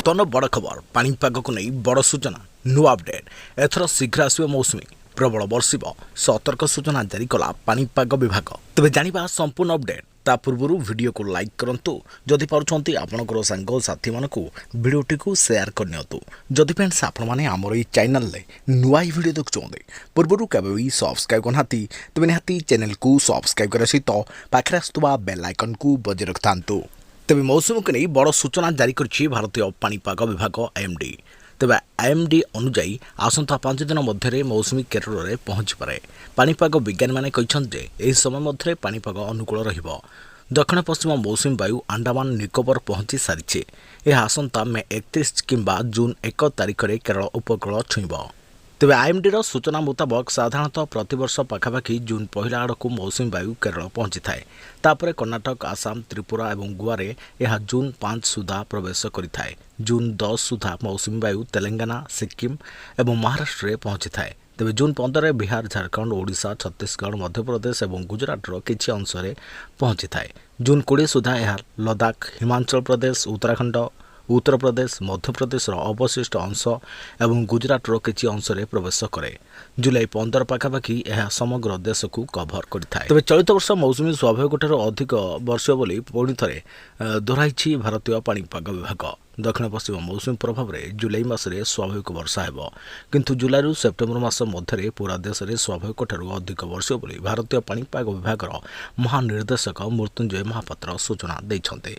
बर्तमान बड़ खबर पाणीपाग को नहीं बड़ सूचना नुआ अपडेट एथर शीघ्र आसवे मौसुमी प्रबल बर्षिब सतर्क सूचना जारी कला पाणीपाग विभाग तेज जाना संपूर्ण अपडेट ता पूर्व वीडियो को लाइक करंतु जदि पारुछंती आपनकर सांग साथी मानकु वीडियोटी को शेयर करनियतु जदि फ्रेंड्स आपण माने हमर ई चैनल ले नुआ वीडियो देखुछोंदे पूर्व केबे भी सब्सक्राइब करनाती तबे निहाती चैनल को सब्सक्राइब कर सहित पाखरे आस्तुबा बेल आइकन को बजे रखतांतु तेज मौसम को नहीं बड़ सूचना जारी कर भारतीय पाणीपाग विभाग आईएमडी तेज आईएमडी अनुजाई आसंता 5 दिन मध्य मौसुमी केरल में पहुंची पारे पाणीपाग विज्ञानी माने कहते यह समय मध्य पाणीपाग अनुकूल रहिबो दक्षिण पश्चिम मौसुमी वायु अंडमान निकोबर पहुंची सारी यह आसंता मे 31 किंबा जून 1 तारिख में केरल उपकूल छुईब तेज आईएमडी सूचना मुताबक साधारणतः प्रतिवर्ष पाखापाखि जून पहला आड़क मौसुमी वायु केरल पहुंची थाए तापर कर्णाटक आसाम त्रिपुरा और गोवे यह जून 5 सुधा प्रवेश करिथाए जून 10 सुधा मौसुमी वायु तेलंगाना सिक्किम और महाराष्ट्र में पहुंची थाए तेज जून 15 बिहार झारखंड ओडिशा छत्तीसगढ़ मध्यप्रदेश और गुजरातर किसी अंश में पहुंची थाए जून 20 सुधा यह लद्दाख हिमाचल प्रदेश उत्तराखंड उत्तर प्रदेश मध्य प्रदेश अवशिष्ट अंश एवं गुजरातर किसी अंश में प्रवेश करे जुलाई 15 पाखापाखि यह समग्र देश को कभर करता है तेज चलित वर्ष मौसुमी स्वाभाविक अधिक वर्ष बोली पुणी थे दोहराई भारतीय पाणीपाग विभाग दक्षिण पश्चिम मौसुमी प्रभाव में जुलाई मासरे स्वाभाविक वर्षा हेब किंतु जुलाई सेप्टेम्बर मास मध्य पूरा देश में स्वाभाविक अधिक वर्ष बोली भारतीय पाणीपाग विभाग महानिर्देशक मृत्युंजय महापात्र सूचना देते।